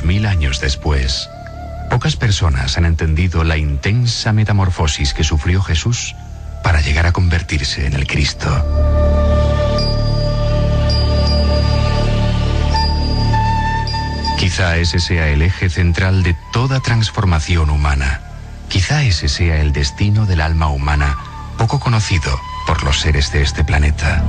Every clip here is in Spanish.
2000 años después, pocas personas han entendido la intensa metamorfosis que sufrió Jesús para llegar a convertirse en el Cristo. Quizá ese sea el eje central de toda transformación humana. Quizá ese sea el destino del alma humana, poco conocido por los seres de este planeta.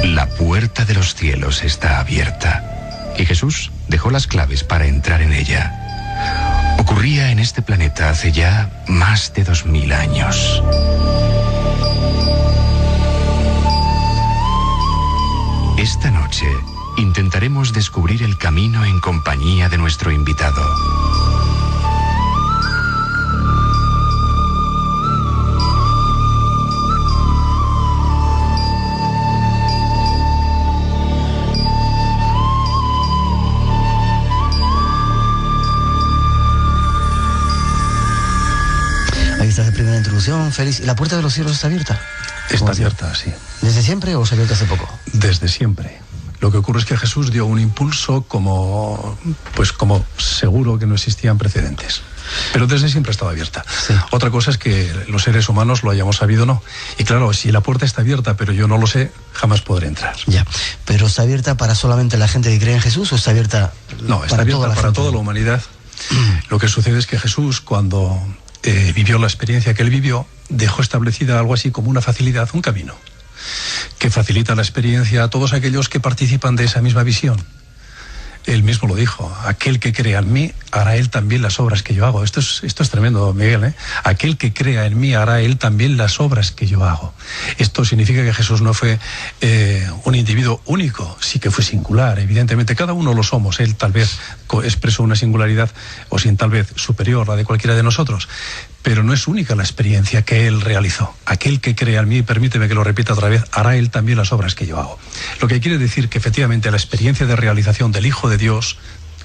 La puerta de los cielos está abierta, y Jesús dejó las claves para entrar en ella. Ocurría en este planeta hace ya más de 2000 años. Esta noche intentaremos descubrir el camino en compañía de nuestro invitado. Ahí está la primera introducción, Félix. ¿La puerta de los cielos está abierta? Está abierta, sí. ¿Desde siempre o se abierta hace poco? Desde siempre. Lo que ocurre es que Jesús dio un impulso como seguro que no existían precedentes. Pero desde siempre estaba abierta. Sí. Otra cosa es que los seres humanos lo hayamos sabido o no. Y claro, si la puerta está abierta, pero yo no lo sé, jamás podré entrar. Ya. ¿Pero está abierta para solamente la gente que cree en Jesús o está abierta No, está abierta para toda la humanidad. Lo que sucede es que Jesús, cuando vivió la experiencia que él vivió, dejó establecida algo así como una facilidad, un camino, que facilita la experiencia a todos aquellos que participan de esa misma visión. Él mismo lo dijo: aquel que crea en mí, hará él también las obras que yo hago. Esto es tremendo, Miguel, ¿eh? Aquel que crea en mí, hará él también las obras que yo hago. Esto significa que Jesús no fue un individuo único, sí que fue singular. Evidentemente, cada uno lo somos. Él tal vez expresó una singularidad, o sin tal vez superior a la de cualquiera de nosotros. Pero no es única la experiencia que él realizó. Aquel que crea en mí, permíteme que lo repita otra vez, hará él también las obras que yo hago. Lo que quiere decir que efectivamente la experiencia de realización del Hijo de Dios,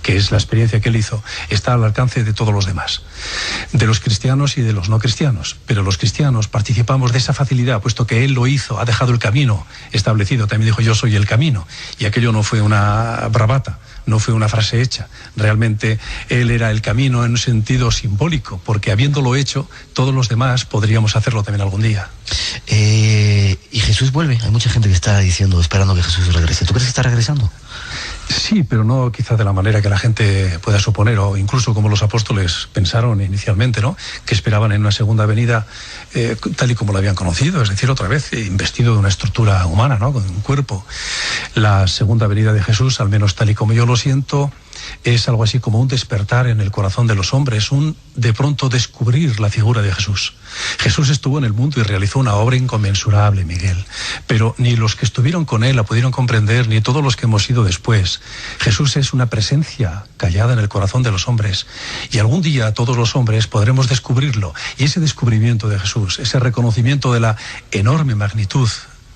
que es la experiencia que él hizo, está al alcance de todos los demás, de los cristianos y de los no cristianos. Pero los cristianos participamos de esa facilidad, puesto que él lo hizo, ha dejado el camino establecido. También dijo: yo soy el camino. Y aquello no fue una bravata, no fue una frase hecha. Realmente él era el camino en un sentido simbólico, porque habiéndolo hecho, todos los demás podríamos hacerlo también algún día. Y Jesús vuelve. Hay mucha gente que está diciendo, esperando que Jesús regrese. ¿Tú crees que está regresando? Sí, pero no quizá de la manera que la gente pueda suponer, o incluso como los apóstoles pensaron inicialmente, ¿no? Que esperaban en una segunda venida tal y como la habían conocido, es decir, otra vez investido de una estructura humana, ¿no? Con un cuerpo. La segunda venida de Jesús, al menos tal y como yo lo siento, es algo así como un despertar en el corazón de los hombres, un de pronto descubrir la figura de Jesús. Jesús estuvo en el mundo y realizó una obra inconmensurable, Miguel, pero ni los que estuvieron con él la pudieron comprender, ni todos los que hemos ido después. Jesús es una presencia callada en el corazón de los hombres, y algún día todos los hombres podremos descubrirlo. Y ese descubrimiento de Jesús, ese reconocimiento de la enorme magnitud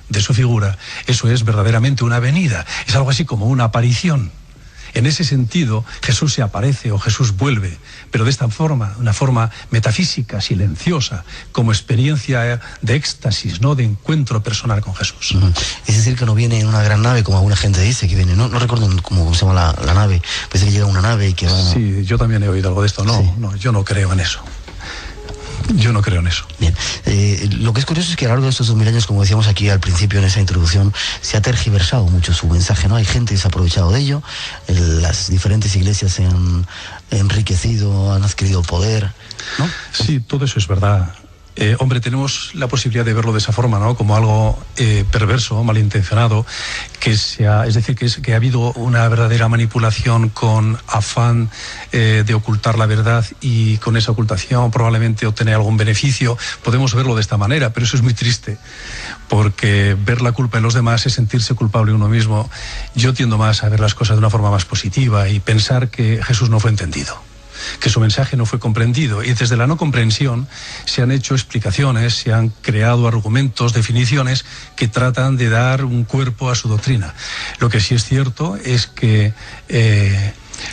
de su figura, eso es verdaderamente una venida, es algo así como una aparición. En ese sentido, Jesús se aparece o Jesús vuelve, pero de esta forma, una forma metafísica, silenciosa, como experiencia de éxtasis, no de encuentro personal con Jesús. Es decir, que no viene en una gran nave, como alguna gente dice que viene. No recuerdo cómo se llama la nave. Parece que llega una nave y que va... Sí, yo también he oído algo de esto. No, sí. No, yo no creo en eso. Yo no creo en eso. Bien. Lo que es curioso es que a lo largo de estos 2000 años, como decíamos aquí al principio en esa introducción, se ha tergiversado mucho su mensaje, ¿no? Hay gente que se ha aprovechado de ello, las diferentes iglesias se han enriquecido, han adquirido poder, ¿no? Sí, todo eso es verdad. Hombre, tenemos la posibilidad de verlo de esa forma, ¿no? Como algo perverso, malintencionado, es decir, que ha habido una verdadera manipulación con afán de ocultar la verdad, y con esa ocultación probablemente obtener algún beneficio. Podemos verlo de esta manera, pero eso es muy triste, porque ver la culpa en los demás es sentirse culpable uno mismo. Yo tiendo más a ver las cosas de una forma más positiva y pensar que Jesús no fue entendido, que su mensaje no fue comprendido, y desde la no comprensión se han hecho explicaciones, se han creado argumentos, definiciones que tratan de dar un cuerpo a su doctrina. Lo que sí es cierto es que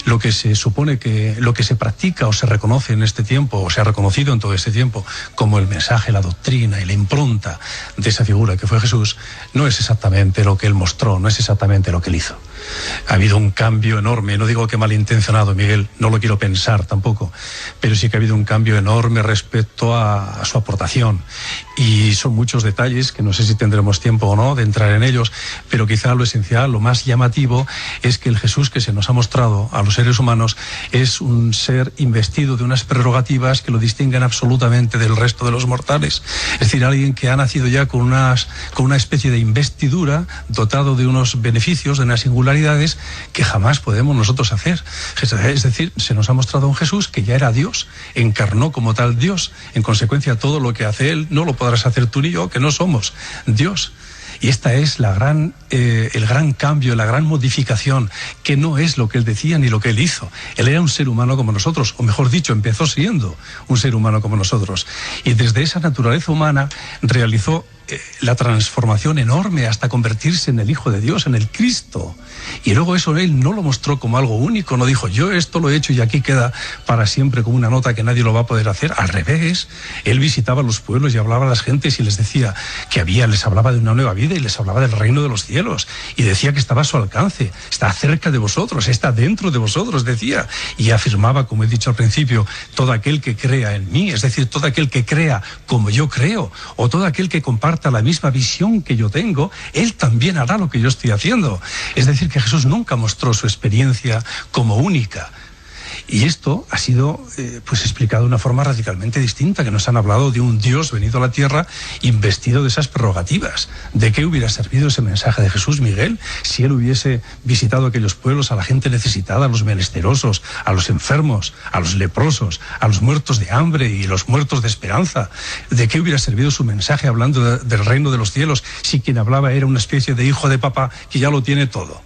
lo que se supone que, lo que se practica o se reconoce en este tiempo, o se ha reconocido en todo este tiempo, como el mensaje, la doctrina y la impronta de esa figura que fue Jesús, no es exactamente lo que él mostró, no es exactamente lo que él hizo. Ha habido un cambio enorme, no digo que malintencionado, Miguel, no lo quiero pensar tampoco, pero sí que ha habido un cambio enorme respecto a su aportación. Y son muchos detalles que no sé si tendremos tiempo o no de entrar en ellos, pero quizá lo esencial, lo más llamativo, es que el Jesús que se nos ha mostrado a los seres humanos es un ser investido de unas prerrogativas que lo distinguen absolutamente del resto de los mortales. Es decir, alguien que ha nacido ya con una especie de investidura, dotado de unos beneficios, de unas singularidades que jamás podemos nosotros hacer. Es decir, se nos ha mostrado un Jesús que ya era Dios, encarnó como tal Dios. En consecuencia, todo lo que hace Él no lo podrás hacer tú ni yo, que no somos Dios. Y esta es el gran cambio, la gran modificación, que no es lo que él decía ni lo que él hizo. Él era un ser humano como nosotros, o mejor dicho, empezó siendo un ser humano como nosotros. Y desde esa naturaleza humana realizó la transformación enorme hasta convertirse en el Hijo de Dios, en el Cristo. Y luego eso él no lo mostró como algo único, no dijo, yo esto lo he hecho y aquí queda para siempre como una nota que nadie lo va a poder hacer. Al revés, él visitaba los pueblos y hablaba a las gentes y les decía que les hablaba de una nueva vida y les hablaba del reino de los cielos. Y decía que estaba a su alcance, está cerca de vosotros, está dentro de vosotros, decía. Y afirmaba, como he dicho al principio, todo aquel que crea en mí, es decir, todo aquel que crea como yo creo, o todo aquel que comparta la misma visión que yo tengo, él también hará lo que yo estoy haciendo. Es decir, que Jesús nunca mostró su experiencia como única. Y esto ha sido explicado de una forma radicalmente distinta, que nos han hablado de un Dios venido a la tierra investido de esas prerrogativas. ¿De qué hubiera servido ese mensaje de Jesús, Miguel, si él hubiese visitado aquellos pueblos, a la gente necesitada, a los menesterosos, a los enfermos, a los leprosos, a los muertos de hambre y los muertos de esperanza? ¿De qué hubiera servido su mensaje hablando del reino de los cielos si quien hablaba era una especie de hijo de papá que ya lo tiene todo?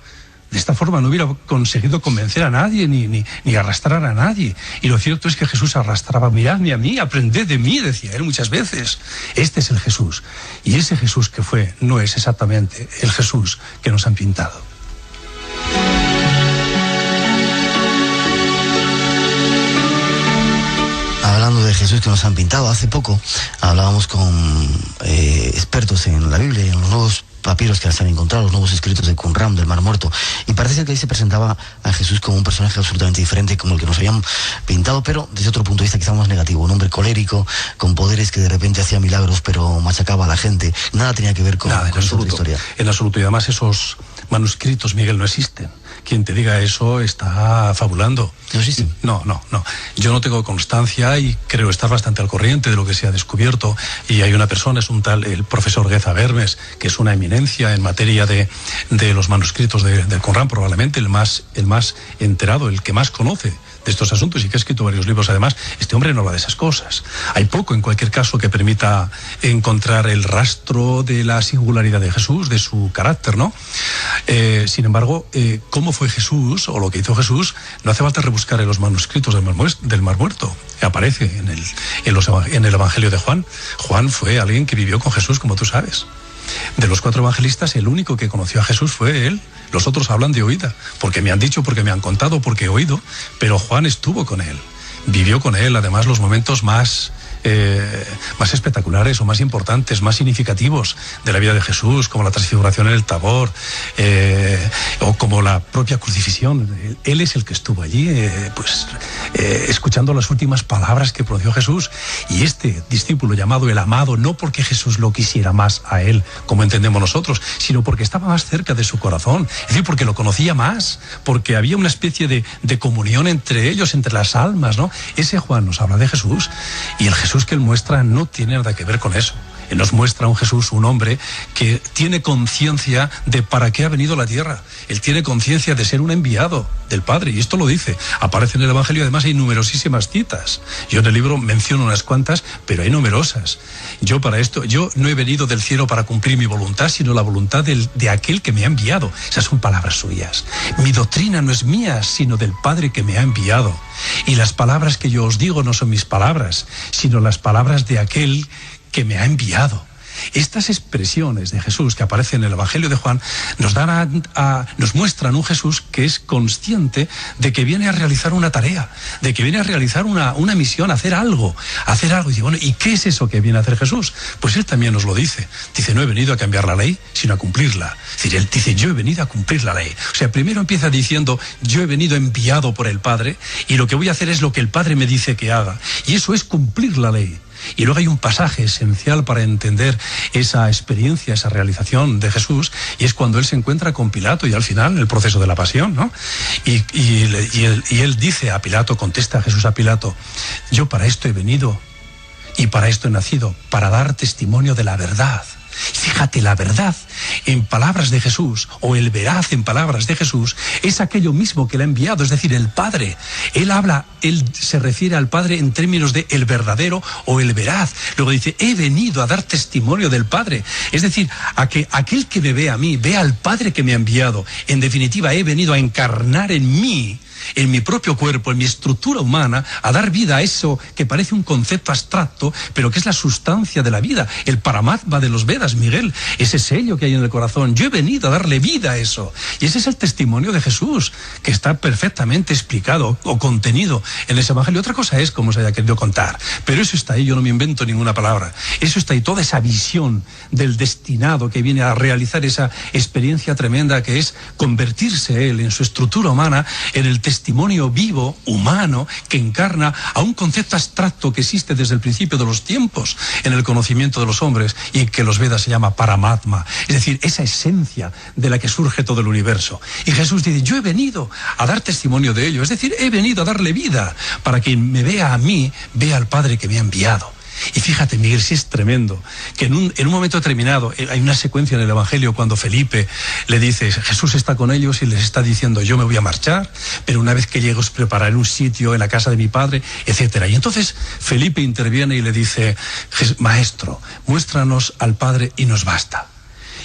De esta forma no hubiera conseguido convencer a nadie ni arrastrar a nadie. Y lo cierto es que Jesús arrastraba. Miradme a mí, aprended de mí, decía él muchas veces. Este es el Jesús. Y ese Jesús que fue no es exactamente el Jesús que nos han pintado. Hablando de Jesús que nos han pintado, hace poco hablábamos con expertos en la Biblia y en los nuevos papiros que se han encontrado, los nuevos escritos de Qumran, del Mar Muerto, y parece ser que ahí se presentaba a Jesús como un personaje absolutamente diferente, como el que nos habían pintado, pero desde otro punto de vista quizá más negativo, un hombre colérico, con poderes que de repente hacía milagros, pero machacaba a la gente. Nada tenía que ver con esa historia. En absoluto, y además esos manuscritos, Miguel, no existen. Quien te diga eso está fabulando. ¿No existen? No. Yo no tengo constancia y creo estar bastante al corriente de lo que se ha descubierto. Y hay una persona, es un tal, el profesor Geza Vermes, que es una eminencia en materia de los manuscritos del Qumran, probablemente el más enterado, el que más conoce de estos asuntos y que ha escrito varios libros. Además, este hombre no habla de esas cosas. Hay poco, en cualquier caso, que permita encontrar el rastro de la singularidad de Jesús, de su carácter, ¿no? Sin embargo, cómo fue Jesús o lo que hizo Jesús, no hace falta rebuscar en los manuscritos del Mar Muerto. Aparece en el Evangelio de Juan. Juan fue alguien que vivió con Jesús, como tú sabes. De los 4 evangelistas, el único que conoció a Jesús fue él. Los otros hablan de oída, porque me han dicho, porque me han contado, porque he oído, pero Juan estuvo con él, vivió con él, además, los momentos más espectaculares o más importantes, más significativos de la vida de Jesús, como la transfiguración en el Tabor, o como la propia crucifixión. Él es el que estuvo allí, escuchando las últimas palabras que pronunció Jesús. Y este discípulo llamado el amado, no porque Jesús lo quisiera más a él, como entendemos nosotros, sino porque estaba más cerca de su corazón, es decir, porque lo conocía más, porque había una especie de comunión entre ellos, entre las almas, ¿no? Ese Juan nos habla de Jesús, y el Jesús que él muestra no tiene nada que ver con eso. Él nos muestra a un Jesús, un hombre que tiene conciencia de para qué ha venido a la tierra. Él tiene conciencia de ser un enviado del Padre, y esto lo dice. Aparece en el Evangelio, además hay numerosísimas citas. Yo en el libro menciono unas cuantas, pero hay numerosas. Yo no he venido del cielo para cumplir mi voluntad, sino la voluntad de aquel que me ha enviado. Esas son palabras suyas. Mi doctrina no es mía, sino del Padre que me ha enviado. Y las palabras que yo os digo no son mis palabras, sino las palabras de aquel que me ha enviado. Estas expresiones de Jesús que aparecen en el Evangelio de Juan nos muestran un Jesús que es consciente de que viene a realizar una tarea, de que viene a realizar una misión, a hacer algo. Y dice, bueno, ¿y qué es eso que viene a hacer Jesús? Pues él también nos lo dice. Dice, no he venido a cambiar la ley, sino a cumplirla. Es decir, él dice, yo he venido a cumplir la ley. O sea, primero empieza diciendo, yo he venido enviado por el Padre y lo que voy a hacer es lo que el Padre me dice que haga. Y eso es cumplir la ley. Y luego hay un pasaje esencial para entender esa experiencia, esa realización de Jesús, y es cuando él se encuentra con Pilato y al final en el proceso de la pasión, ¿no? Y él dice a Pilato, contesta Jesús a Pilato, yo para esto he venido y para esto he nacido, para dar testimonio de la verdad. Fíjate, la verdad en palabras de Jesús, o el veraz en palabras de Jesús, es aquello mismo que le ha enviado, es decir, el Padre. Él se refiere al Padre en términos de el verdadero o el veraz. Luego dice, he venido a dar testimonio del Padre. Es decir, a que aquel que me ve a mí, ve al Padre que me ha enviado. En definitiva, he venido a encarnar en mí, en mi propio cuerpo, en mi estructura humana, a dar vida a eso que parece un concepto abstracto, pero que es la sustancia de la vida, el Paramatma de los Vedas, Miguel, ese sello que hay en el corazón. Yo he venido a darle vida a eso. Y ese es el testimonio de Jesús, que está perfectamente explicado o contenido en ese Evangelio. Otra cosa es cómo se haya querido contar, pero eso está ahí, yo no me invento ninguna palabra. Eso está ahí, toda esa visión del destinado que viene a realizar esa experiencia tremenda que es convertirse él en su estructura humana en el testimonio vivo, humano, que encarna a un concepto abstracto que existe desde el principio de los tiempos en el conocimiento de los hombres y que los Vedas se llama Paramatma, es decir, esa esencia de la que surge todo el universo. Y Jesús dice, yo he venido a dar testimonio de ello, es decir, he venido a darle vida para que quien me vea a mí, vea al Padre que me ha enviado. Y fíjate, Miguel, sí es tremendo que en un momento determinado hay una secuencia en el Evangelio cuando Felipe le dice, Jesús está con ellos y les está diciendo, yo me voy a marchar, pero una vez que llego os prepararé un sitio en la casa de mi Padre, etcétera. Y entonces Felipe interviene y le dice, Maestro, muéstranos al Padre y nos basta.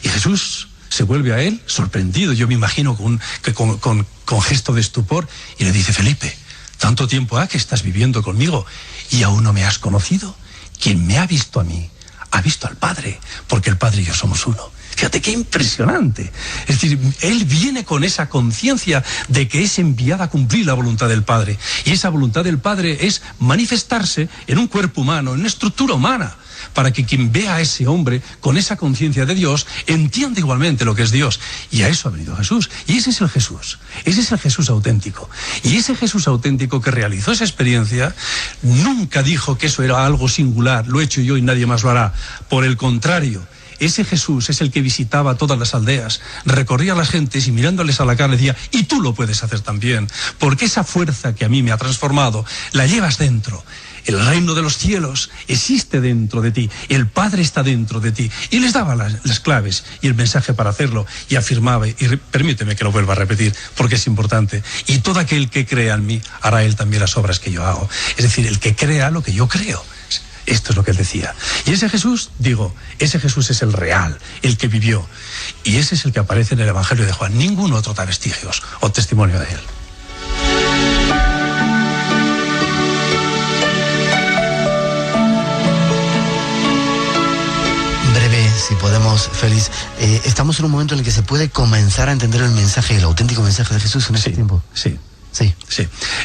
Y Jesús se vuelve a él sorprendido, yo me imagino con gesto de estupor, y le dice, Felipe, tanto tiempo ha que estás viviendo conmigo y aún no me has conocido. Quien me ha visto a mí, ha visto al Padre, porque el Padre y yo somos uno. Fíjate qué impresionante. Es decir, él viene con esa conciencia de que es enviada a cumplir la voluntad del Padre. Y esa voluntad del Padre es manifestarse en un cuerpo humano, en una estructura humana, para que quien vea a ese hombre con esa conciencia de Dios entienda igualmente lo que es Dios. Y a eso ha venido Jesús. Y ese es el Jesús. Ese es el Jesús auténtico. Y ese Jesús auténtico que realizó esa experiencia nunca dijo que eso era algo singular, lo he hecho yo y nadie más lo hará. Por el contrario, ese Jesús es el que visitaba todas las aldeas, recorría a las gentes y mirándoles a la cara decía, y tú lo puedes hacer también, porque esa fuerza que a mí me ha transformado, la llevas dentro. El reino de los cielos existe dentro de ti, el Padre está dentro de ti. Y les daba las claves y el mensaje para hacerlo, y afirmaba, y permíteme que lo vuelva a repetir, porque es importante, y todo aquel que crea en mí, hará él también las obras que yo hago. Es decir, el que crea lo que yo creo. Esto es lo que él decía. Y ese Jesús, ese Jesús es el real, el que vivió. Y ese es el que aparece en el Evangelio de Juan. Ningún otro da vestigios o testimonio de él. Breve, si podemos, Félix. Estamos en un momento en el que se puede comenzar a entender el mensaje, el auténtico mensaje de Jesús en este tiempo. Sí.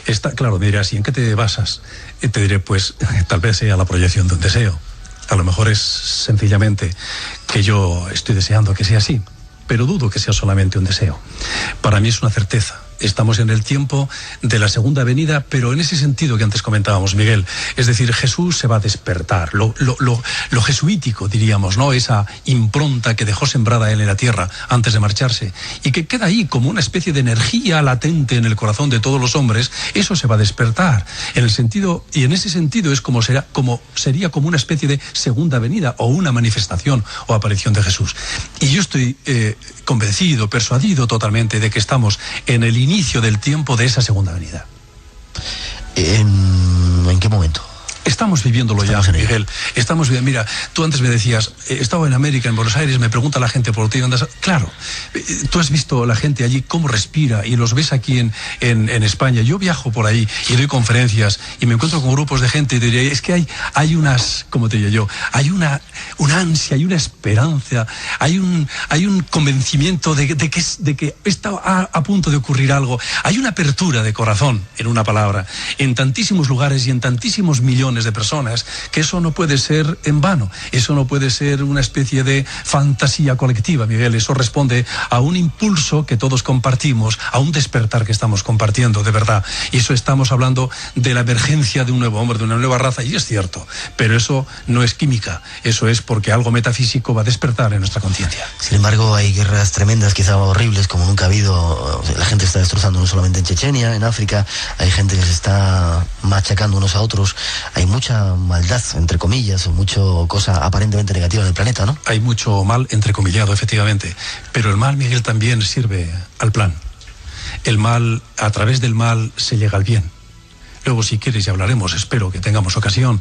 Está claro, me dirás, ¿y en qué te basas? Te diré, pues, tal vez sea la proyección de un deseo. A lo mejor es sencillamente que yo estoy deseando que sea así, pero dudo que sea solamente un deseo. Para mí es una certeza. Estamos en el tiempo de la segunda venida, pero en ese sentido que antes comentábamos, Miguel, es decir, Jesús se va a despertar, lo jesuítico, diríamos, ¿no? Esa impronta que dejó sembrada él en la tierra antes de marcharse y que queda ahí como una especie de energía latente en el corazón de todos los hombres, eso se va a despertar. En el sentido, y en ese sentido es sería como una especie de segunda venida o una manifestación o aparición de Jesús. Y yo estoy convencido, persuadido totalmente de que estamos en el inicio del tiempo de esa segunda venida. ¿En qué momento? Estamos viviéndolo ya, Miguel. Estamos viviendo. Mira, tú antes me decías, he estado en América, en Buenos Aires, me pregunta la gente por ti, andas. Claro, tú has visto la gente allí cómo respira y los ves aquí en España. Yo viajo por ahí y doy conferencias y me encuentro con grupos de gente y te diré, es que hay unas, como te diría yo, hay una ansia, hay una esperanza, hay un convencimiento de que está a punto de ocurrir algo. Hay una apertura de corazón, en una palabra, en tantísimos lugares y en tantísimos millones de personas, que eso no puede ser en vano, eso no puede ser una especie de fantasía colectiva, Miguel. Eso responde a un impulso que todos compartimos, a un despertar que estamos compartiendo, de verdad. Y eso estamos hablando de la emergencia de un nuevo hombre, de una nueva raza, y es cierto, pero eso no es química, eso es porque algo metafísico va a despertar en nuestra conciencia. Sin embargo, hay guerras tremendas, quizá horribles, como nunca ha habido. La gente está destrozando no solamente en Chechenia, en África, hay gente que se está machacando unos a otros. Hay mucha maldad, entre comillas, o mucha cosa aparentemente negativa en el planeta, ¿no? Hay mucho mal, entrecomillado, efectivamente. Pero el mal, Miguel, también sirve al plan. El mal, a través del mal, se llega al bien. Luego, si quieres, ya hablaremos, espero que tengamos ocasión,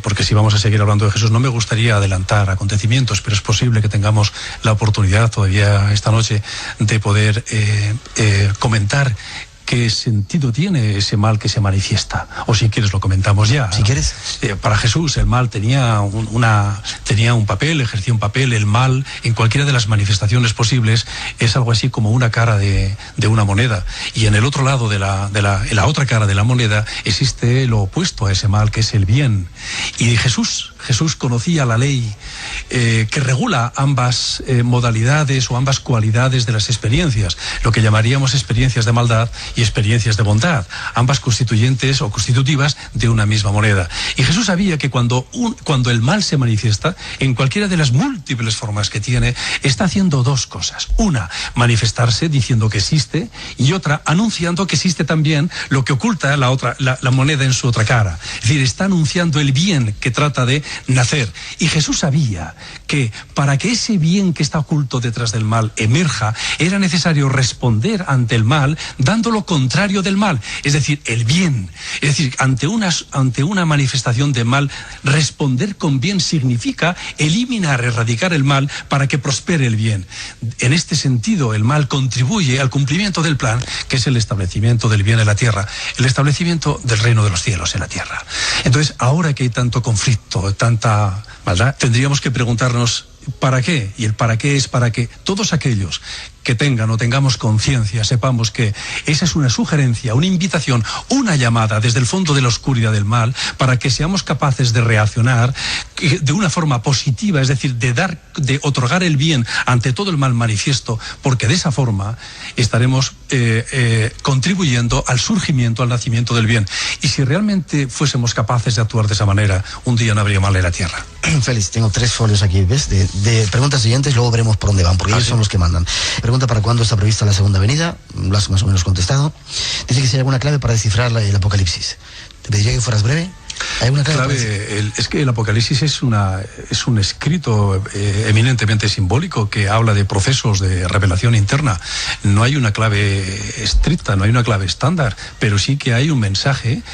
porque si vamos a seguir hablando de Jesús, no me gustaría adelantar acontecimientos, pero es posible que tengamos la oportunidad todavía esta noche de poder comentar qué sentido tiene ese mal que se manifiesta. O si quieres lo comentamos ya. Si quieres. Para Jesús el mal tenía un papel, ejercía un papel. El mal, en cualquiera de las manifestaciones posibles, es algo así como una cara de una moneda. Y en el otro lado en la otra cara de la moneda existe lo opuesto a ese mal, que es el bien. Y Jesús conocía la ley que regula ambas modalidades o ambas cualidades de las experiencias, lo que llamaríamos experiencias de maldad y experiencias de bondad, ambas constituyentes o constitutivas de una misma moneda. Y Jesús sabía que cuando el mal se manifiesta, en cualquiera de las múltiples formas que tiene, está haciendo dos cosas. Una, manifestarse diciendo que existe, y otra, anunciando que existe también lo que oculta la moneda en su otra cara. Es decir, está anunciando el bien que trata de nacer. Y Jesús sabía que para que ese bien que está oculto detrás del mal emerja, era necesario responder ante el mal dando lo contrario del mal, es decir, el bien. Es decir, ante una manifestación de mal, responder con bien significa eliminar, erradicar el mal para que prospere el bien. En este sentido, el mal contribuye al cumplimiento del plan, que es el establecimiento del bien en la tierra, el establecimiento del reino de los cielos en la tierra. Entonces, ahora que hay tanto conflicto, tanta maldad, tendríamos que preguntarnos ¿para qué? Y el para qué es para que todos aquellos que tengan o tengamos conciencia, sepamos que esa es una sugerencia, una invitación, una llamada desde el fondo de la oscuridad del mal, para que seamos capaces de reaccionar de una forma positiva, es decir, de otorgar el bien ante todo el mal manifiesto, porque de esa forma estaremos contribuyendo al surgimiento, al nacimiento del bien. Y si realmente fuésemos capaces de actuar de esa manera, un día no habría mal en la tierra. Félix, tengo 3 folios aquí, ¿ves? De preguntas siguientes, luego veremos por dónde van, porque ellos son los que mandan. Pregunta para cuándo está prevista la segunda venida, lo has más o menos contestado. Dice que si hay alguna clave para descifrar el Apocalipsis. Te pediría que fueras breve. ¿Hay una clave? Es que el Apocalipsis es un escrito eminentemente simbólico que habla de procesos de revelación interna. No hay una clave estricta, no hay una clave estándar, pero sí que hay un mensaje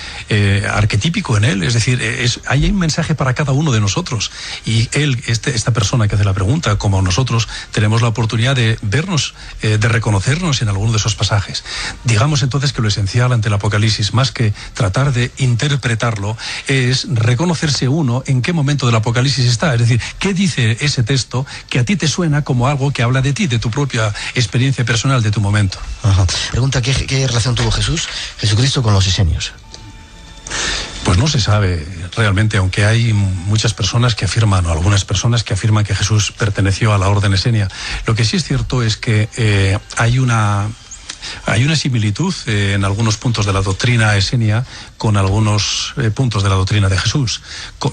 arquetípico en él. Es decir, hay un mensaje para cada uno de nosotros. Y esta persona que hace la pregunta, como nosotros, tenemos la oportunidad de vernos, de reconocernos en alguno de esos pasajes. Digamos entonces que lo esencial ante el Apocalipsis, más que tratar de interpretarlo, es reconocerse uno en qué momento del Apocalipsis está. Es decir, ¿qué dice ese texto que a ti te suena como algo que habla de ti, de tu propia experiencia personal, de tu momento? Ajá. Pregunta, ¿qué relación tuvo Jesucristo con los esenios? Pues no se sabe realmente, aunque hay muchas personas que afirman, o algunas personas que afirman que Jesús perteneció a la orden esenia. Lo que sí es cierto es que hay una similitud en algunos puntos de la doctrina esenia con algunos puntos de la doctrina de Jesús,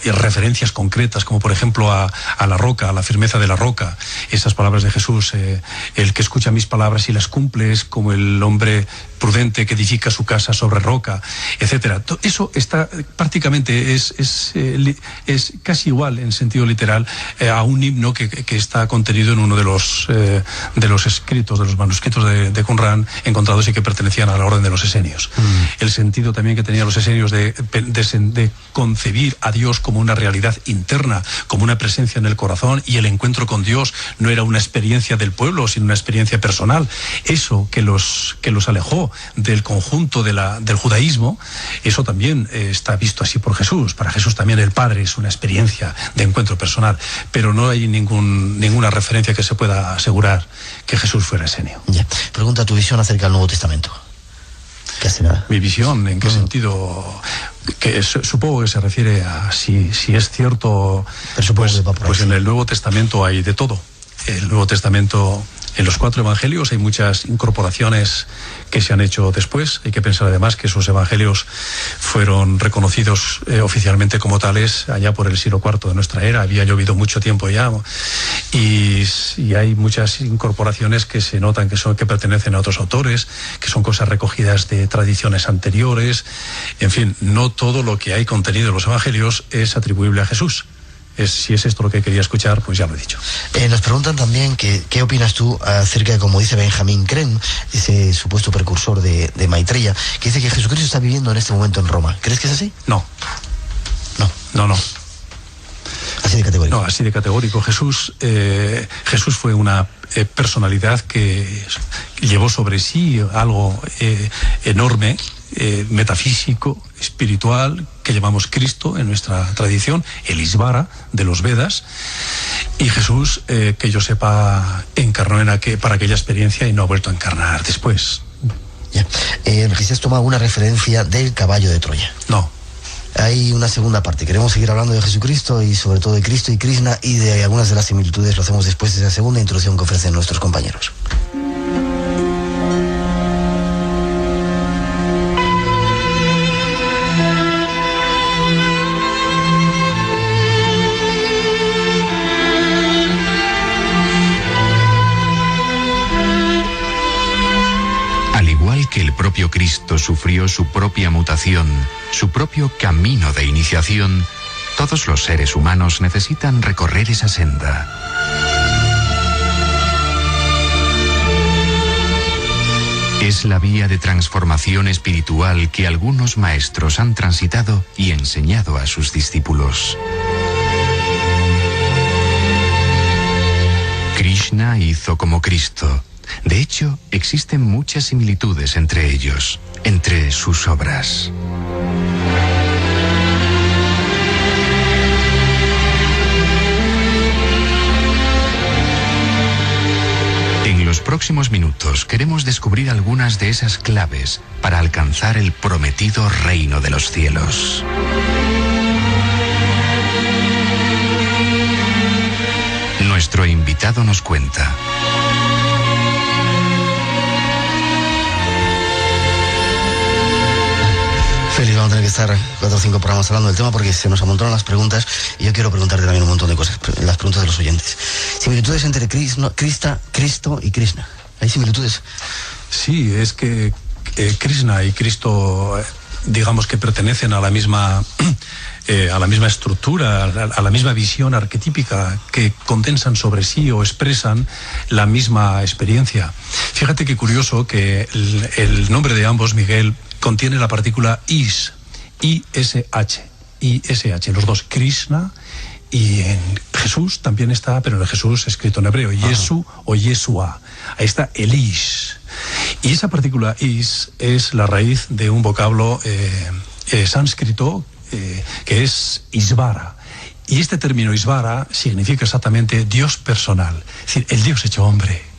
referencias concretas, como por ejemplo a la roca, a la firmeza de la roca. Esas palabras de Jesús, el que escucha mis palabras y las cumple es como el hombre prudente que edifica su casa sobre roca, etcétera. Eso está prácticamente es casi igual en sentido literal a un himno que está contenido en uno de los escritos, de los manuscritos de Qumran, encontrados y que pertenecían a la orden de los esenios. El sentido también que tenían los esenios de concebir a Dios como una realidad interna, como una presencia en el corazón, y el encuentro con Dios no era una experiencia del pueblo, sino una experiencia personal. Eso que los alejó del conjunto del judaísmo, eso también está visto así por Jesús. Para Jesús también el Padre es una experiencia de encuentro personal, pero no hay ninguna referencia que se pueda asegurar que Jesús fuera esenio. Ya. Pregunta tu visión acerca del Nuevo Testamento. Casi nada. Mi visión, ¿en qué sentido? Que supongo que se refiere a si es cierto, pues en el Nuevo Testamento hay de todo. El Nuevo Testamento, en los 4 evangelios hay muchas incorporaciones que se han hecho después. Hay que pensar además que esos evangelios fueron reconocidos oficialmente como tales allá por el siglo IV de nuestra era. Había llovido mucho tiempo ya, y hay muchas incorporaciones que se notan que pertenecen a otros autores, que son cosas recogidas de tradiciones anteriores. En fin, no todo lo que hay contenido en los evangelios es atribuible a Jesús. Si es esto lo que quería escuchar, pues ya lo he dicho. Nos preguntan también qué opinas tú acerca de, como dice Benjamín Crem, ese supuesto precursor de Maitreya, que dice que Jesucristo está viviendo en este momento en Roma. ¿Crees que es así? No. Así de categórico. No, así de categórico. Jesús fue una personalidad que llevó sobre sí algo enorme, metafísico, espiritual, que llamamos Cristo en nuestra tradición, el Isvara de los Vedas, y Jesús, que yo sepa, encarnó para aquella experiencia y no ha vuelto a encarnar después. Ya. ¿Quisieras tomar alguna referencia del caballo de Troya? No. Hay una segunda parte. Queremos seguir hablando de Jesucristo y sobre todo de Cristo y Krishna y de algunas de las similitudes. Lo hacemos después de esa segunda introducción que ofrecen nuestros compañeros. Que el propio Cristo sufrió su propia mutación, su propio camino de iniciación, todos los seres humanos necesitan recorrer esa senda. Es la vía de transformación espiritual que algunos maestros han transitado y enseñado a sus discípulos. Krishna hizo como Cristo. De hecho, existen muchas similitudes entre ellos, entre sus obras. En los próximos minutos queremos descubrir algunas de esas claves para alcanzar el prometido reino de los cielos. Nuestro invitado nos cuenta. Félix, vamos a tener que estar 4 o 5 programas hablando del tema porque se nos amontonan las preguntas y yo quiero preguntarte también un montón de cosas, las preguntas de los oyentes. Similitudes entre Cristo y Krishna. ¿Hay similitudes? Sí, es que Krishna y Cristo, digamos que pertenecen a la misma estructura, a la misma visión arquetípica, que condensan sobre sí o expresan la misma experiencia. Fíjate qué curioso que el nombre de ambos, Miguel, contiene la partícula is, I-S-H, los dos, Krishna, y en Jesús también está, pero en Jesús escrito en hebreo, Yesu o Yeshua. Ahí está el is. Y esa partícula is es la raíz de un vocablo sánscrito que es Isvara. Y este término Isvara significa exactamente Dios personal, es decir, el Dios hecho hombre.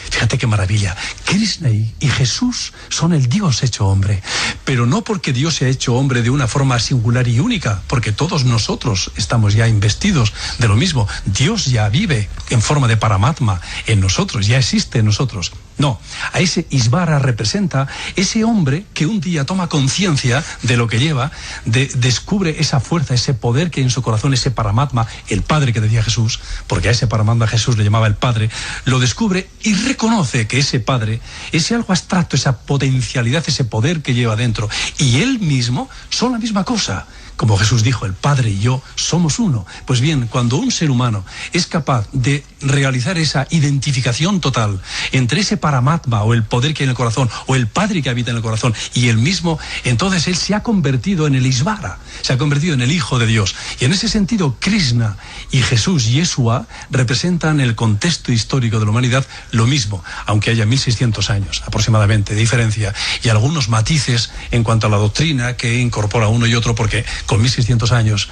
Fíjate qué maravilla. Krishna y Jesús son el Dios hecho hombre, pero no porque Dios se ha hecho hombre de una forma singular y única, porque todos nosotros estamos ya investidos de lo mismo. Dios ya vive en forma de Paramatma en nosotros, ya existe en nosotros. No, a ese Isvara representa ese hombre que un día toma conciencia de lo que lleva, descubre esa fuerza, ese poder que hay en su corazón, ese Paramatma, el Padre que decía Jesús, porque a ese Paramatma Jesús le llamaba el Padre, lo descubre y reconoce que ese Padre, ese algo abstracto, esa potencialidad, ese poder que lleva dentro, y él mismo son la misma cosa. Como Jesús dijo, el Padre y yo somos uno. Pues bien, cuando un ser humano es capaz de realizar esa identificación total entre ese paramatma o el poder que hay en el corazón o el Padre que habita en el corazón y él mismo, entonces él se ha convertido en el Isvara, se ha convertido en el Hijo de Dios. Y en ese sentido, Krishna y Jesús, Yeshua, representan el contexto histórico de la humanidad lo mismo, aunque haya 1600 años aproximadamente de diferencia y algunos matices en cuanto a la doctrina que incorpora uno y otro, porque con 1600 años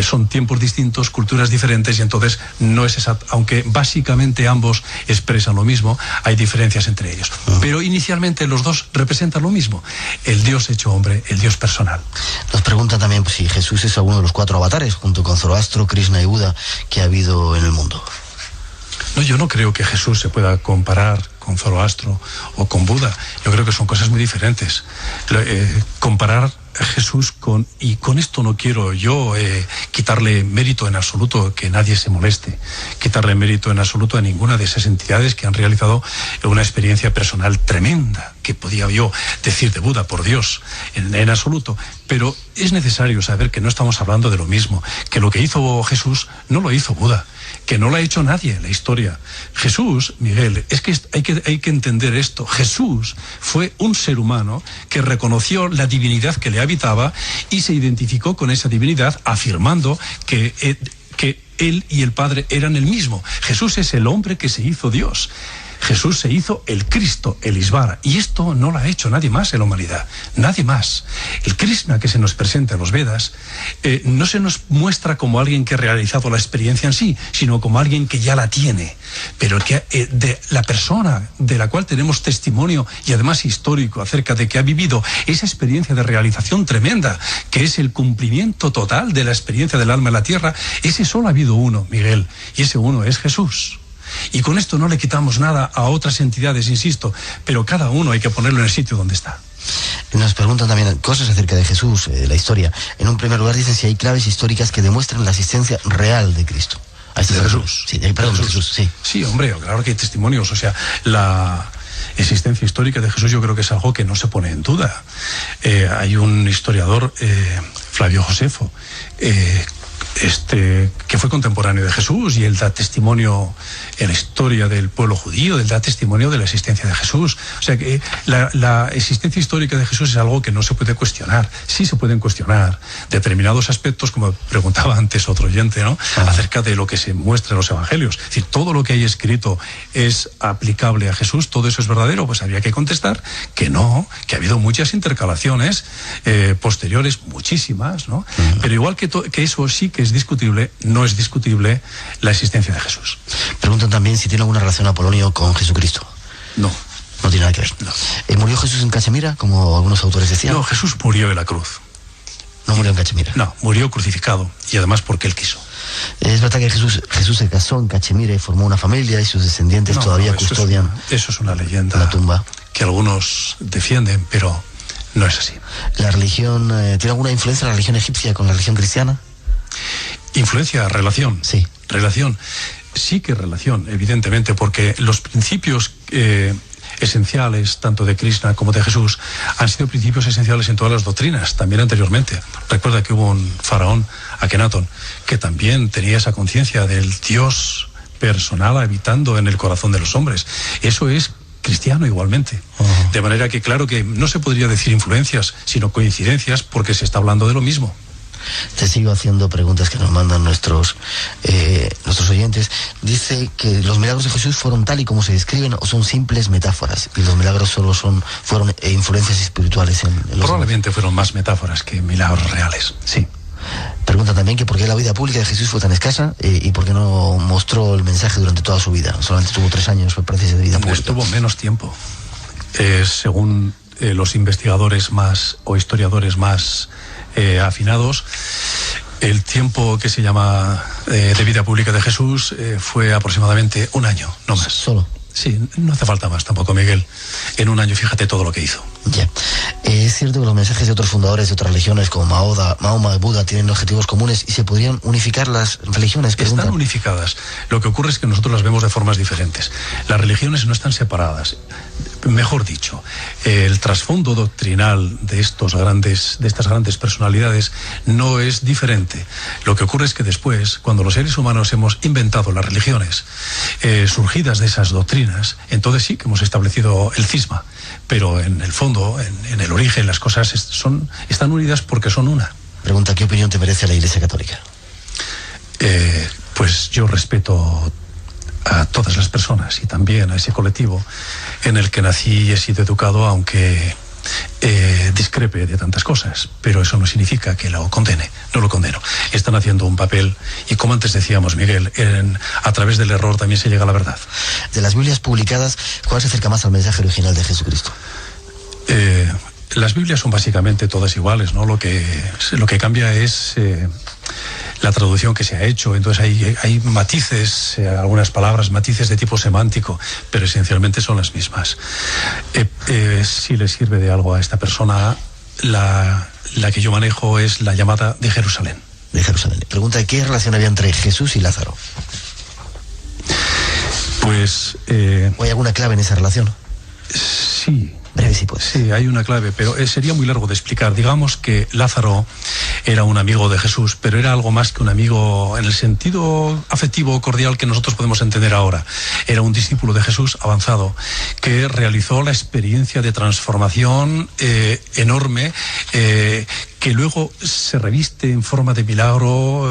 son tiempos distintos, culturas diferentes, y entonces no es exacto, aunque básicamente ambos expresan lo mismo, hay diferencias entre ellos. Pero inicialmente los dos representan lo mismo, el Dios hecho hombre, el Dios personal. Nos pregunta también si Jesús es alguno de los 4 avatares, junto con Zoroastro, Krishna y Buda, que ha habido en el mundo. No, yo no creo que Jesús se pueda comparar con Zoroastro o con Buda. Yo creo que son cosas muy diferentes. Comparar a Jesús y con esto no quiero yo quitarle mérito en absoluto, que nadie se moleste, quitarle mérito en absoluto a ninguna de esas entidades que han realizado una experiencia personal tremenda, que podía yo decir de Buda, por Dios, en absoluto. Pero es necesario saber que no estamos hablando de lo mismo, que lo que hizo Jesús no lo hizo Buda, que no lo ha hecho nadie en la historia. Jesús, Miguel, es que hay que entender esto. Jesús fue un ser humano que reconoció la divinidad que le habitaba y se identificó con esa divinidad, afirmando que él y el Padre eran el mismo. Jesús es el hombre que se hizo Dios. Jesús se hizo el Cristo, el Isvara, y esto no lo ha hecho nadie más en la humanidad, nadie más. El Krishna que se nos presenta en los Vedas no se nos muestra como alguien que ha realizado la experiencia en sí, sino como alguien que ya la tiene, pero que de la persona de la cual tenemos testimonio y además histórico acerca de que ha vivido esa experiencia de realización tremenda, que es el cumplimiento total de la experiencia del alma en la tierra. Ese solo ha habido uno, Miguel, y ese uno es Jesús. Y con esto no le quitamos nada a otras entidades, insisto, pero cada uno hay que ponerlo en el sitio donde está. Nos preguntan también cosas acerca de Jesús, la historia. En un primer lugar dicen si hay claves históricas que demuestran la existencia real de Cristo. ¿De Jesús? Sí, perdón, de Jesús, sí. Sí, hombre, claro que hay testimonios, o sea, la existencia histórica de Jesús yo creo que es algo que no se pone en duda. Hay un historiador, Flavio Josefo, que fue contemporáneo de Jesús, y él da testimonio en la historia del pueblo judío, él da testimonio de la existencia de Jesús. O sea que la existencia histórica de Jesús es algo que no se puede cuestionar. Sí se pueden cuestionar determinados aspectos, como preguntaba antes otro oyente, ¿no? Acerca de lo que se muestra en los evangelios. Es decir, todo lo que hay escrito es aplicable a Jesús, todo eso es verdadero. Pues habría que contestar que no, que ha habido muchas intercalaciones posteriores, muchísimas, ¿no? Pero igual que eso sí que es discutible, no es discutible la existencia de Jesús. Preguntan también si tiene alguna relación Apolonio con Jesucristo. No. No tiene nada que ver. No. ¿Murió Jesús en Cachemira, como algunos autores decían? No, Jesús murió en la cruz. No murió en Cachemira. No, murió crucificado, y además porque él quiso. Es verdad que Jesús se casó en Cachemira y formó una familia, y sus descendientes todavía custodian eso es una leyenda, la tumba que algunos defienden, pero no es así. ¿La religión tiene alguna influencia, la religión egipcia, con la religión cristiana? Influencia, relación. Sí. Relación. Sí que relación, evidentemente, porque los principios esenciales, tanto de Krishna como de Jesús, han sido principios esenciales en todas las doctrinas, también anteriormente. Recuerda que hubo un faraón, Akenatón, que también tenía esa conciencia del Dios personal habitando en el corazón de los hombres. Eso es cristiano igualmente. De manera que claro que no se podría decir influencias, sino coincidencias, porque se está hablando de lo mismo. Te sigo haciendo preguntas que nos mandan nuestros oyentes. Dice que los milagros de Jesús fueron tal y como se describen, o son simples metáforas, y los milagros solo fueron influencias espirituales en los Probablemente demás. Fueron más metáforas que milagros reales, sí. Pregunta también que por qué la vida pública de Jesús fue tan escasa y por qué no mostró el mensaje durante toda su vida. Solamente tuvo 3 años, me parece, de vida pública. Tuvo menos tiempo. Según los investigadores o historiadores más afinados, el tiempo que se llama de vida pública de Jesús fue aproximadamente 1 año, no más. ¿Solo? Sí, no hace falta más tampoco, Miguel. En 1 año, fíjate todo lo que hizo. Ya. Es cierto que los mensajes de otros fundadores de otras religiones, como Mahoma y Buda, tienen objetivos comunes y se podrían unificar las religiones. Preguntan. Están unificadas. Lo que ocurre es que nosotros las vemos de formas diferentes. Las religiones no están separadas. mejor dicho, el trasfondo doctrinal de estas grandes personalidades no es diferente. Lo que ocurre es que después, cuando los seres humanos hemos inventado las religiones surgidas de esas doctrinas, entonces sí que hemos establecido el cisma, pero en el fondo, en el origen, las cosas están unidas porque son una. Pregunta, ¿qué opinión te merece la Iglesia Católica? Pues yo respeto a todas las personas y también a ese colectivo en el que nací y he sido educado, aunque discrepe de tantas cosas, pero eso no significa que lo condene, no lo condeno. Están haciendo un papel y, como antes decíamos, Miguel, a través del error también se llega a la verdad. De las Biblias publicadas, ¿cuál se acerca más al mensaje original de Jesucristo? Las Biblias son básicamente todas iguales, ¿no? Lo que cambia es la traducción que se ha hecho. Entonces hay matices, algunas palabras, matices de tipo semántico, pero esencialmente son las mismas. Si le sirve de algo a esta persona, la que yo manejo es la llamada de Jerusalén. De Jerusalén. Pregunta, ¿qué relación había entre Jesús y Lázaro? Pues... ¿O hay alguna clave en esa relación? Sí. Breve, si puedes. Sí, hay una clave, pero sería muy largo de explicar. Digamos que Lázaro era un amigo de Jesús, pero era algo más que un amigo en el sentido afectivo, cordial, que nosotros podemos entender ahora. Era un discípulo de Jesús avanzado que realizó la experiencia de transformación enorme, que luego se reviste en forma de milagro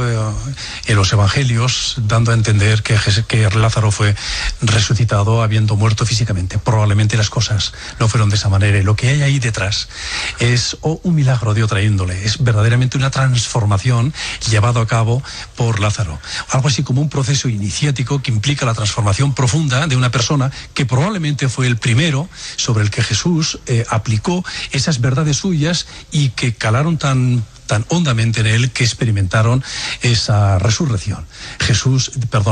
en los evangelios, dando a entender que Lázaro fue resucitado habiendo muerto físicamente. Probablemente las cosas no fueron de esa manera, y lo que hay ahí detrás es un milagro de otra índole, es verdaderamente una transformación llevado a cabo por Lázaro, algo así como un proceso iniciático que implica la transformación profunda de una persona que probablemente fue el primero sobre el que Jesús aplicó esas verdades suyas y que calaron tan hondamente en él que experimentaron esa resurrección.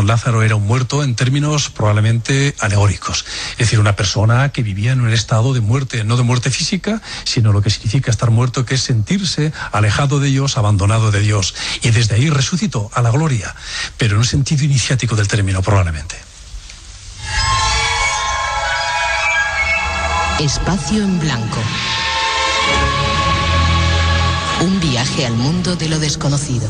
Lázaro era un muerto en términos probablemente alegóricos, es decir, una persona que vivía en un estado de muerte, no de muerte física, sino lo que significa estar muerto, que es sentirse alejado de Dios, abandonado de Dios, y desde ahí resucitó a la gloria, pero en un sentido iniciático del término, probablemente. Espacio en blanco. Un viaje al mundo de lo desconocido.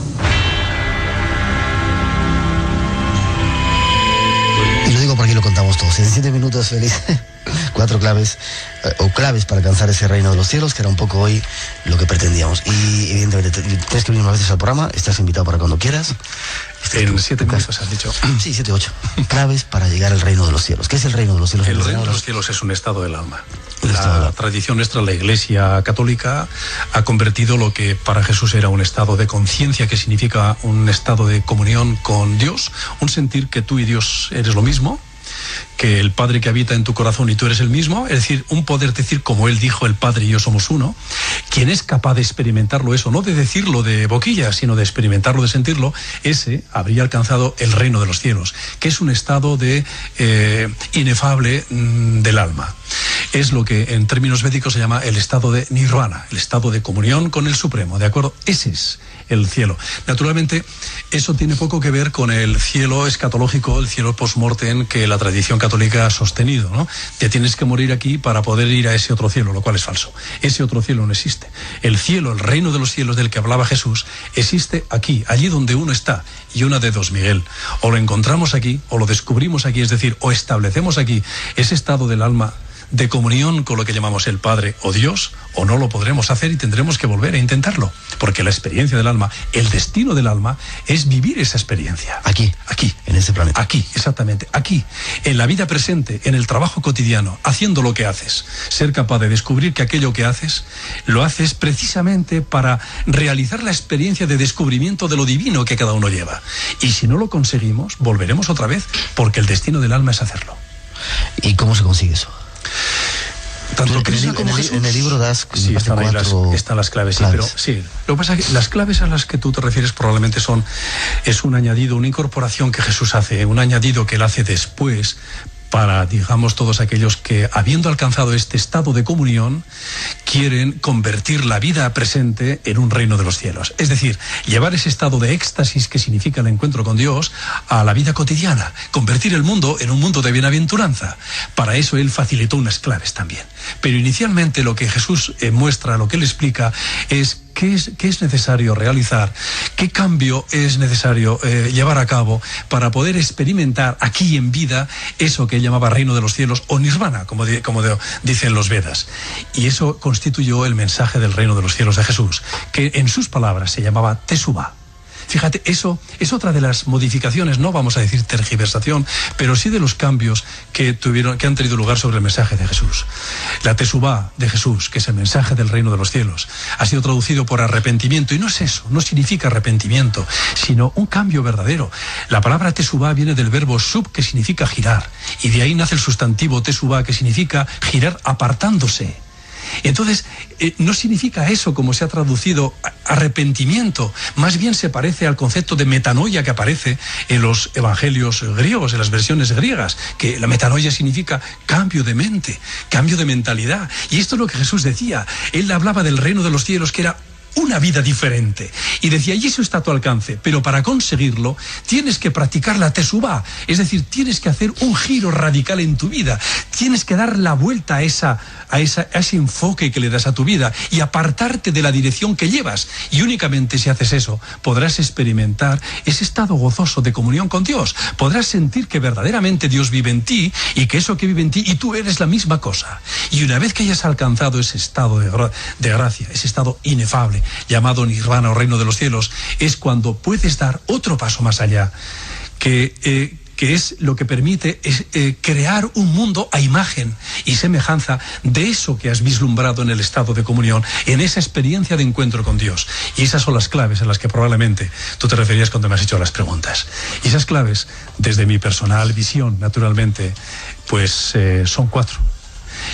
Y lo digo porque lo contamos todos. En 7 minutos, Félix, 4 claves, o claves para alcanzar ese reino de los cielos, que era un poco hoy lo que pretendíamos. Y evidentemente, tienes que venir unas veces al programa, estás invitado para cuando quieras. En 7 minutos has dicho. Sí, 7 u 8. Claves para llegar al reino de los cielos. ¿Qué es el reino de los cielos? El reino de los cielos es un estado del alma. La tradición nuestra, la Iglesia Católica, ha convertido lo que para Jesús era un estado de conciencia, que significa un estado de comunión con Dios, un sentir que tú y Dios eres lo mismo, que el Padre que habita en tu corazón y tú eres el mismo, es decir, un poder decir, como él dijo, el Padre y yo somos uno. Quien es capaz de experimentarlo, eso, no de decirlo de boquilla, sino de experimentarlo, de sentirlo, ese habría alcanzado el reino de los cielos, que es un estado de inefable del alma. Es lo que en términos védicos se llama el estado de nirvana, el estado de comunión con el Supremo, ¿de acuerdo? Ese es el cielo. Naturalmente, eso tiene poco que ver con el cielo escatológico, el cielo post-mortem que la tradición católica ha sostenido, ¿no? Te tienes que morir aquí para poder ir a ese otro cielo, lo cual es falso. Ese otro cielo no existe. El cielo, el reino de los cielos del que hablaba Jesús, existe aquí, allí donde uno está. Y una de dos, Miguel. O lo encontramos aquí, o lo descubrimos aquí, es decir, o establecemos aquí ese estado del alma de comunión con lo que llamamos el Padre o Dios, o no lo podremos hacer y tendremos que volver a intentarlo, porque la experiencia del alma, el destino del alma, es vivir esa experiencia. Aquí, en ese planeta. Aquí, exactamente, aquí, en la vida presente, en el trabajo cotidiano, haciendo lo que haces, ser capaz de descubrir que aquello que haces, lo haces precisamente para realizar la experiencia de descubrimiento de lo divino que cada uno lleva. Y si no lo conseguimos, volveremos otra vez, porque el destino del alma es hacerlo. ¿Y cómo se consigue eso? Tanto Krishna como Jesús. En el libro das sí, están las claves, sí, pero sí. Lo que pasa es que las claves a las que tú te refieres probablemente es un añadido, una incorporación que Jesús hace, un añadido que él hace después para, digamos, todos aquellos que, habiendo alcanzado este estado de comunión, quieren convertir la vida presente en un reino de los cielos. Es decir, llevar ese estado de éxtasis que significa el encuentro con Dios a la vida cotidiana, convertir el mundo en un mundo de bienaventuranza. Para eso él facilitó unas claves también. Pero inicialmente lo que Jesús muestra, lo que él explica, es qué es necesario realizar, qué cambio es necesario llevar a cabo para poder experimentar aquí en vida eso que él llamaba reino de los cielos o nirvana, como dicen los Vedas. Y eso constituyó el mensaje del reino de los cielos de Jesús, que en sus palabras se llamaba Teshuvá. Fíjate, eso es otra de las modificaciones, no vamos a decir tergiversación, pero sí de los cambios que han tenido lugar sobre el mensaje de Jesús. La Teshuvá de Jesús, que es el mensaje del reino de los cielos, ha sido traducido por arrepentimiento, y no es eso, no significa arrepentimiento, sino un cambio verdadero. La palabra Teshuvá viene del verbo sub, que significa girar, y de ahí nace el sustantivo Teshuvá, que significa girar apartándose. Entonces, no significa eso como se ha traducido arrepentimiento, más bien se parece al concepto de metanoia que aparece en los evangelios griegos, en las versiones griegas, que la metanoia significa cambio de mente, cambio de mentalidad. Y esto es lo que Jesús decía. Él hablaba del reino de los cielos, que era una vida diferente. Y decía, y eso está a tu alcance, pero para conseguirlo tienes que practicar la Teshuvá, es decir, tienes que hacer un giro radical en tu vida, tienes que dar la vuelta a ese enfoque que le das a tu vida y apartarte de la dirección que llevas. Y únicamente si haces eso, podrás experimentar ese estado gozoso de comunión con Dios. Podrás sentir que verdaderamente Dios vive en ti y que eso que vive en ti y tú eres la misma cosa. Y una vez que hayas alcanzado ese estado de gracia, ese estado inefable, llamado nirvana o reino de los cielos, es cuando puedes dar otro paso más allá, que es lo que permite crear un mundo a imagen y semejanza de eso que has vislumbrado en el estado de comunión, en esa experiencia de encuentro con Dios. Y esas son las claves en las que probablemente tú te referías cuando me has hecho las preguntas. Y esas claves, desde mi personal visión, naturalmente, pues son 4.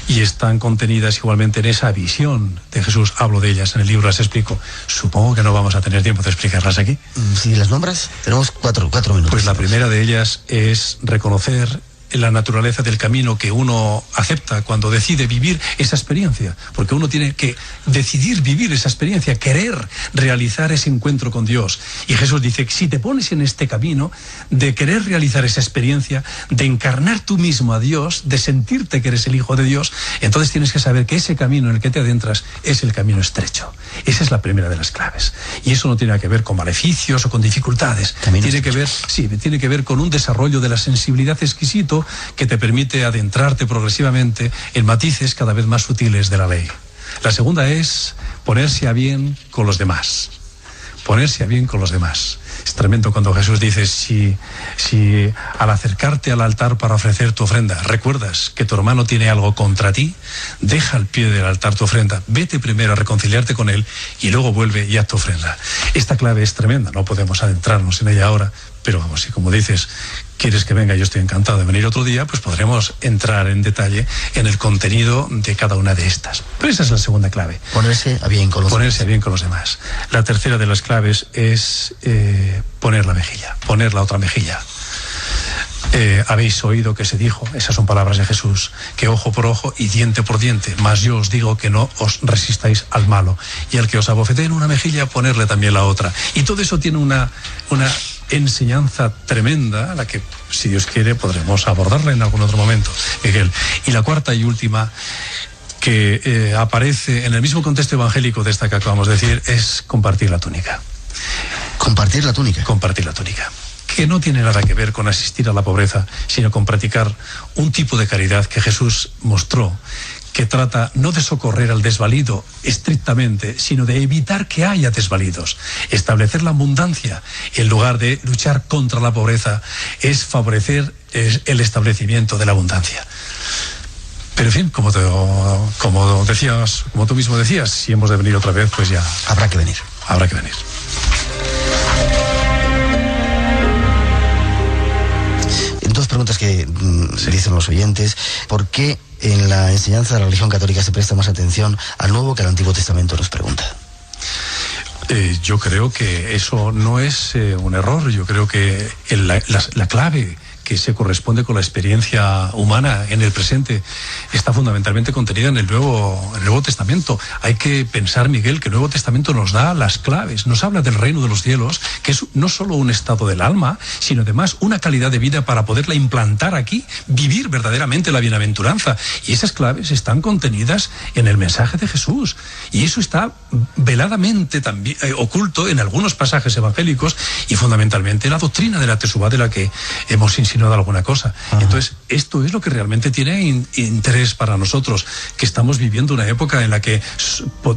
Y están contenidas igualmente en esa visión de Jesús. Hablo de ellas en el libro, las explico. Supongo que no vamos a tener tiempo de explicarlas aquí. Si las nombras, tenemos 4 minutos. Pues la primera de ellas es reconocer la naturaleza del camino que uno acepta cuando decide vivir esa experiencia, porque uno tiene que decidir vivir esa experiencia, querer realizar ese encuentro con Dios. Y Jesús dice que si te pones en este camino de querer realizar esa experiencia, de encarnar tú mismo a Dios, de sentirte que eres el Hijo de Dios, entonces tienes que saber que ese camino en el que te adentras es el camino estrecho. Esa es la primera de las claves. Y eso no tiene que ver con maleficios o con dificultades. Tiene que ver con un desarrollo de la sensibilidad exquisito que te permite adentrarte progresivamente en matices cada vez más sutiles de la ley. La segunda es ponerse a bien con los demás. Ponerse a bien con los demás. Es tremendo cuando Jesús dice, si al acercarte al altar para ofrecer tu ofrenda recuerdas que tu hermano tiene algo contra ti, deja al pie del altar tu ofrenda, vete primero a reconciliarte con él y luego vuelve y haz tu ofrenda. Esta clave es tremenda, no podemos adentrarnos en ella ahora, pero vamos, si como dices, quieres que venga, yo estoy encantado de venir otro día, pues podremos entrar en detalle en el contenido de cada una de estas. Pero esa es la segunda clave. Ponerse a bien con los demás. La tercera de las claves es poner la mejilla, poner la otra mejilla. Habéis oído que se dijo, esas son palabras de Jesús, que ojo por ojo y diente por diente, mas yo os digo que no os resistáis al malo, y al que os abofetee en una mejilla, ponerle también la otra. Y todo eso tiene una enseñanza tremenda, a la que, si Dios quiere, podremos abordarla en algún otro momento, Miguel. Y la cuarta y última, que aparece en el mismo contexto evangélico de esta que acabamos de decir, es compartir la túnica. ¿Compartir la túnica? Compartir la túnica. Que no tiene nada que ver con asistir a la pobreza, sino con practicar un tipo de caridad que Jesús mostró, que trata no de socorrer al desvalido estrictamente, sino de evitar que haya desvalidos. Establecer la abundancia en lugar de luchar contra la pobreza es favorecer el establecimiento de la abundancia. Pero en fin, como tú mismo decías, si hemos de venir otra vez, pues ya habrá que venir. Habrá que venir. Dos preguntas que dicen los oyentes. ¿Por qué en la enseñanza de la religión católica se presta más atención al Nuevo que al Antiguo Testamento? Nos pregunta. Yo creo que eso no es un error. Yo creo que la clave que se corresponde con la experiencia humana en el presente, está fundamentalmente contenida en el Nuevo Testamento. Hay que pensar, Miguel, que el Nuevo Testamento nos da las claves, nos habla del reino de los cielos, que es no solo un estado del alma, sino además una calidad de vida para poderla implantar aquí, vivir verdaderamente la bienaventuranza. Y esas claves están contenidas en el mensaje de Jesús. Y eso está veladamente también oculto en algunos pasajes evangélicos y fundamentalmente en la doctrina de la Teshuvá, de la que hemos insinuado alguna cosa. Ajá. Entonces, esto es lo que realmente tiene interés para nosotros, que estamos viviendo una época en la que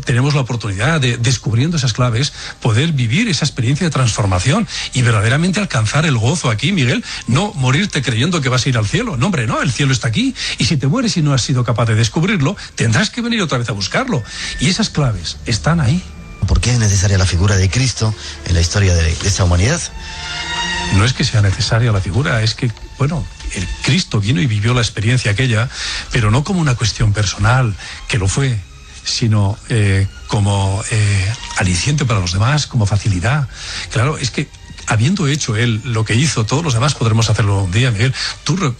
tenemos la oportunidad de, descubriendo esas claves, poder vivir esa experiencia de transformación y verdaderamente alcanzar el gozo aquí, Miguel, no morirte creyendo que vas a ir al cielo. No, hombre, no, el cielo está aquí, y si te mueres y no has sido capaz de descubrirlo, tendrás que venir otra vez a buscarlo. Y esas claves están ahí. ¿Por qué es necesaria la figura de Cristo en la historia de esta humanidad? No es que sea necesaria la figura, es que, bueno, el Cristo vino y vivió la experiencia aquella, pero no como una cuestión personal, que lo fue, sino como aliciente para los demás, como facilidad. Claro, es que habiendo hecho él lo que hizo, todos los demás podremos hacerlo un día, Miguel. Tú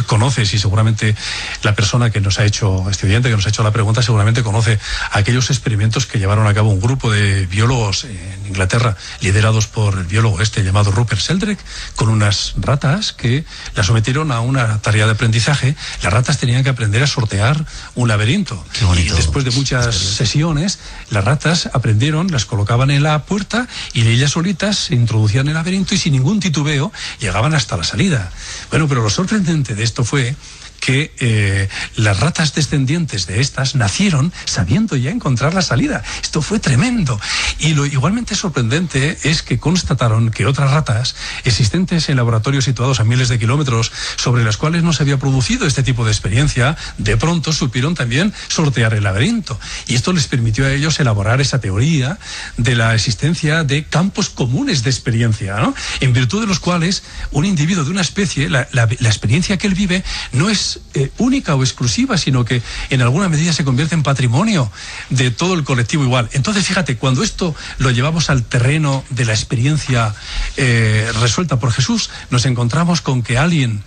conoces, y seguramente la persona que nos ha hecho, este oyente que nos ha hecho la pregunta, seguramente conoce aquellos experimentos que llevaron a cabo un grupo de biólogos en Inglaterra, liderados por el biólogo llamado Rupert Sheldrake, con unas ratas que las sometieron a una tarea de aprendizaje. Las ratas tenían que aprender a sortear un laberinto. Qué bonito. Y después de muchas sesiones, las ratas aprendieron, las colocaban en la puerta y ellas solitas se introducían en el laberinto y sin ningún titubeo llegaban hasta la salida. Bueno, pero lo sorprendente de esto fue que las ratas descendientes de estas nacieron sabiendo ya encontrar la salida. Esto fue tremendo. Y lo igualmente sorprendente es que constataron que otras ratas existentes en laboratorios situados a miles de kilómetros, sobre las cuales no se había producido este tipo de experiencia, de pronto supieron también sortear el laberinto. Y esto les permitió a ellos elaborar esa teoría de la existencia de campos comunes de experiencia, ¿no? En virtud de los cuales un individuo de una especie, la experiencia que él vive, no es única o exclusiva, sino que en alguna medida se convierte en patrimonio de todo el colectivo igual. Entonces, fíjate, cuando esto lo llevamos al terreno de la experiencia resuelta por Jesús, nos encontramos con que alguien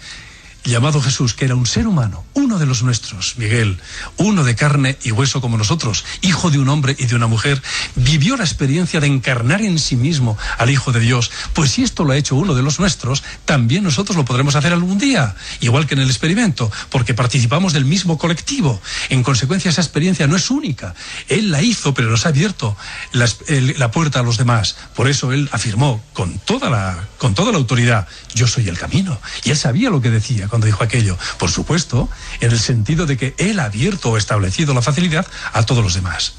llamado Jesús, que era un ser humano, uno de los nuestros, Miguel, uno de carne y hueso como nosotros, hijo de un hombre y de una mujer, vivió la experiencia de encarnar en sí mismo al Hijo de Dios. Pues si esto lo ha hecho uno de los nuestros, también nosotros lo podremos hacer algún día, igual que en el experimento, porque participamos del mismo colectivo. En consecuencia, esa experiencia no es única. Él la hizo, pero nos ha abierto la puerta a los demás. Por eso él afirmó con toda la autoridad: yo soy el camino. Y él sabía lo que decía cuando dijo aquello, por supuesto, en el sentido de que él ha abierto o establecido la facilidad a todos los demás.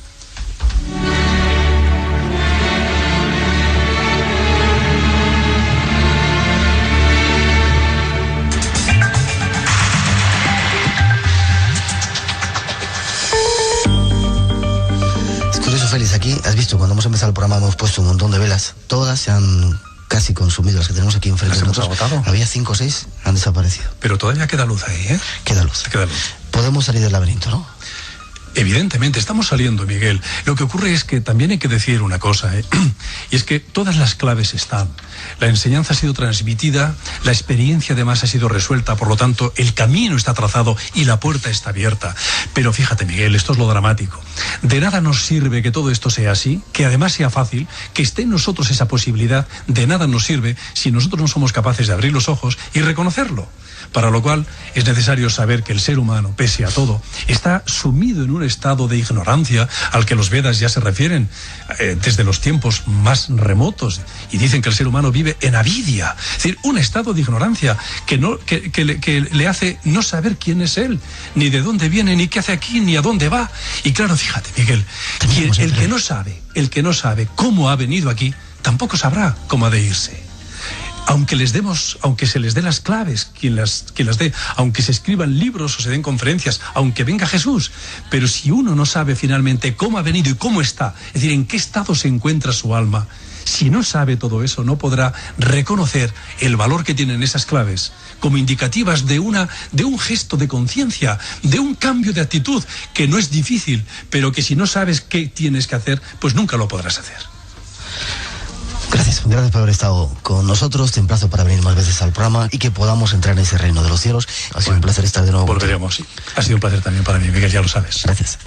Es curioso, Félix, aquí has visto, cuando hemos empezado el programa hemos puesto un montón de velas, todas se han casi consumido, las que tenemos aquí enfrente. ¿Las hemos agotado? Había 5 o 6, han desaparecido. Pero todavía queda luz ahí, ¿eh? Queda luz. Queda luz. Podemos salir del laberinto, ¿no? Evidentemente, estamos saliendo, Miguel. Lo que ocurre es que también hay que decir una cosa, y es que todas las claves están. La enseñanza ha sido transmitida, la experiencia además ha sido resuelta, por lo tanto, el camino está trazado y la puerta está abierta. Pero fíjate, Miguel, esto es lo dramático. De nada nos sirve que todo esto sea así, que además sea fácil, que esté en nosotros esa posibilidad. De nada nos sirve si nosotros no somos capaces de abrir los ojos y reconocerlo. Para lo cual es necesario saber que el ser humano, pese a todo, está sumido en un estado de ignorancia al que los Vedas ya se refieren desde los tiempos más remotos, y dicen que el ser humano vive en avidia, es decir, un estado de ignorancia que le hace no saber quién es él, ni de dónde viene, ni qué hace aquí, ni a dónde va. Y claro, fíjate, Miguel, el que no sabe cómo ha venido aquí, tampoco sabrá cómo ha de irse. Aunque se les dé las claves, quien las dé, aunque se escriban libros o se den conferencias, aunque venga Jesús, pero si uno no sabe finalmente cómo ha venido y cómo está, es decir, en qué estado se encuentra su alma, si no sabe todo eso, no podrá reconocer el valor que tienen esas claves como indicativas de un gesto de conciencia, de un cambio de actitud, que no es difícil, pero que si no sabes qué tienes que hacer, pues nunca lo podrás hacer. Gracias. Gracias por haber estado con nosotros. Te emplazo para venir más veces al programa y que podamos entrar en ese reino de los cielos. Ha sido un placer estar de nuevo. Volveremos, sí. Ha sido un placer también para mí, Miguel, ya lo sabes. Gracias.